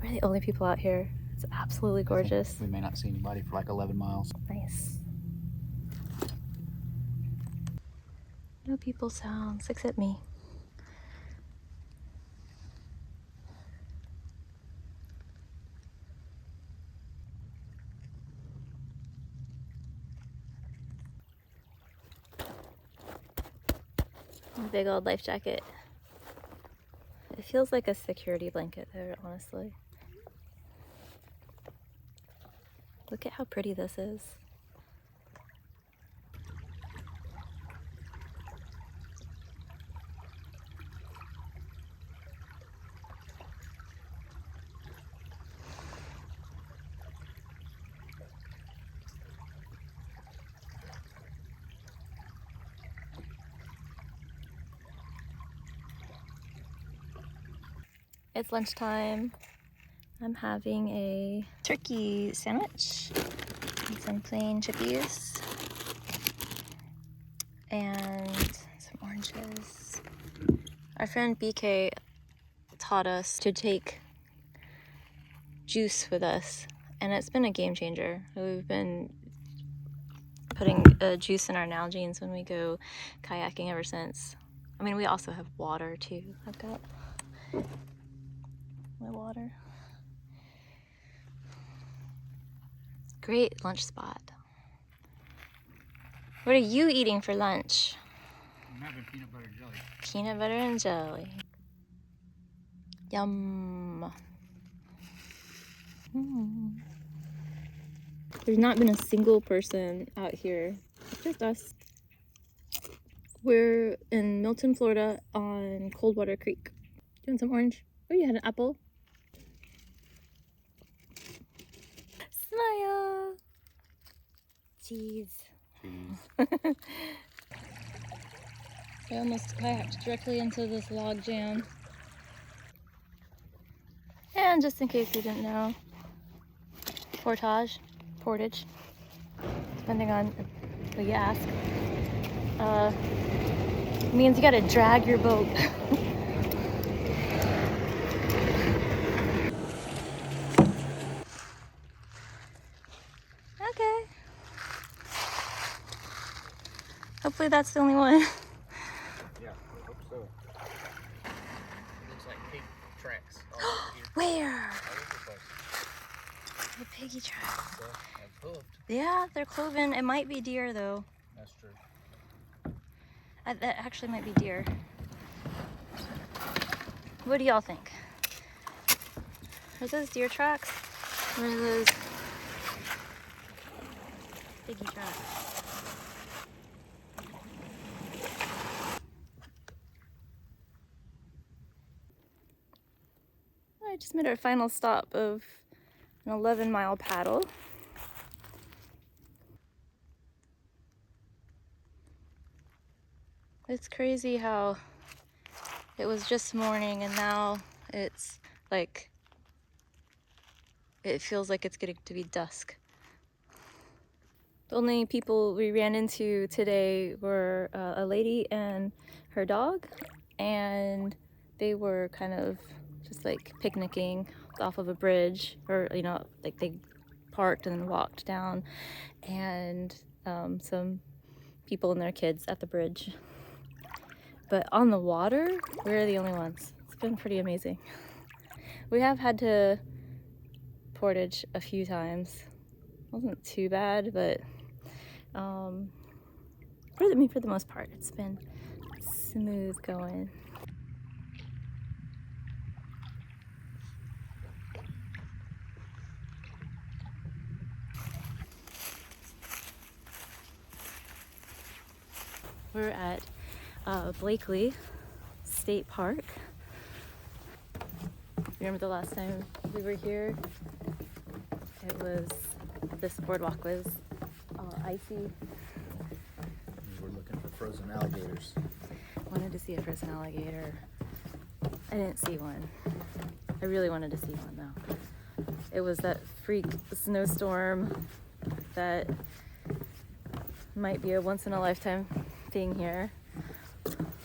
We're the only people out here. It's absolutely gorgeous. We may not see anybody for like 11 miles. Nice. No people sounds except me. Big old life jacket. It feels like a security blanket there, honestly. Look at how pretty this is. It's lunchtime. I'm having a turkey sandwich and some plain chippies and some oranges. Our friend BK taught us to take juice with us, and it's been a game changer. We've been putting juice in our Nalgene's when we go kayaking ever since. I mean, we also have water too. I've got my water. Great lunch spot. What are you eating for lunch? I'm having peanut butter and jelly. Peanut butter and jelly. Yum. There's not been a single person out here. It's just us. We're in Milton, Florida on Coldwater Creek. Doing some orange. Oh, you had an apple. Smile. Cheese. I almost kayaked directly into this log jam. And just in case you didn't know, portage, depending on who you ask, means you gotta drag your boat. Okay. Hopefully that's the only one. Yeah, I hope so. It looks like pig tracks. Where? The piggy tracks. Yeah, they're cloven. It might be deer though. That's true. That actually might be deer. What do y'all think? Are those deer tracks? Or are those piggy tracks? I just made our final stop of an 11-mile paddle. It's crazy how it was just morning and now it's like, it feels like it's getting to be dusk. The only people we ran into today were a lady and her dog, and they were kind of just like picnicking off of a bridge, or you know, like they parked and walked down, and some people and their kids at the bridge. But on the water, we're the only ones. It's been pretty amazing. We have had to portage a few times. Wasn't too bad, but for the most part, it's been smooth going. We're at Blakeley State Park. Remember the last time we were here? It was, this boardwalk was icy. We were looking for frozen alligators. Wanted to see a frozen alligator. I didn't see one. I really wanted to see one though. It was that freak snowstorm that might be a once in a lifetime thing here.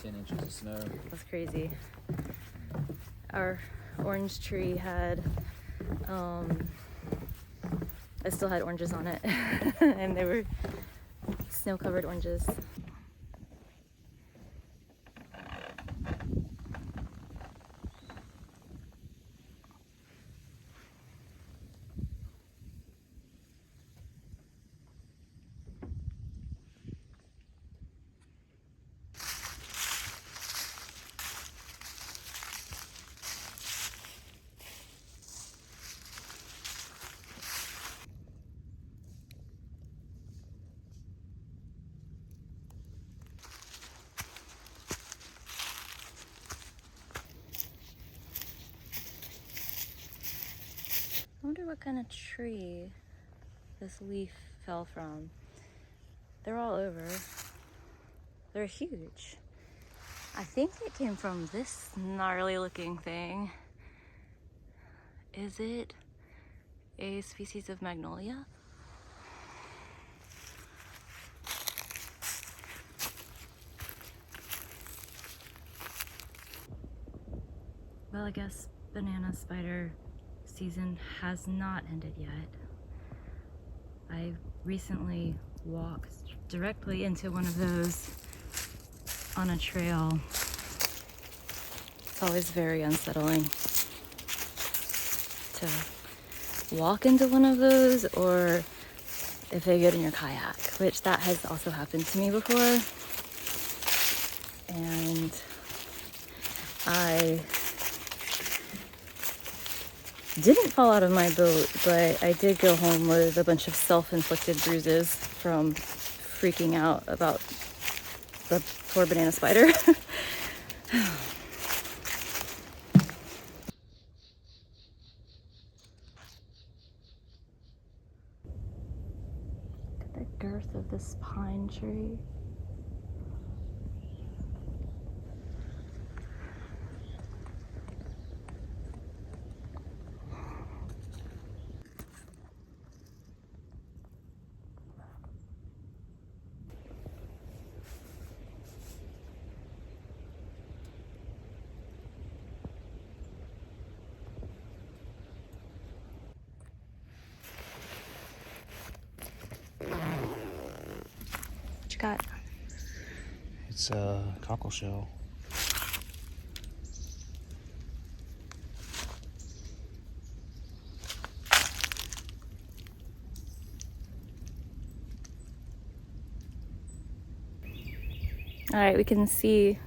10 inches of snow. It was crazy. Our orange tree had I still had oranges on it and they were snow-covered oranges. I wonder what kind of tree this leaf fell from. They're all over. They're huge. I think it came from this gnarly looking thing. Is it a species of magnolia? Well, I guess banana spider season has not ended yet. I recently walked directly into one of those on a trail. It's always very unsettling to walk into one of those, or if they get in your kayak, which that has also happened to me before. And I didn't fall out of my boat, but I did go home with a bunch of self-inflicted bruises from freaking out about the poor banana spider. Look at the girth of this pine tree. What you got? It's a cockle shell. All right, we can see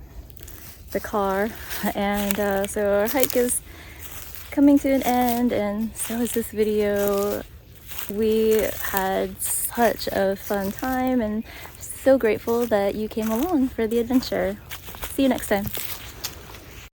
the car, and so our hike is coming to an end, and so is this video. We had such a fun time and so grateful that you came along for the adventure. See you next time.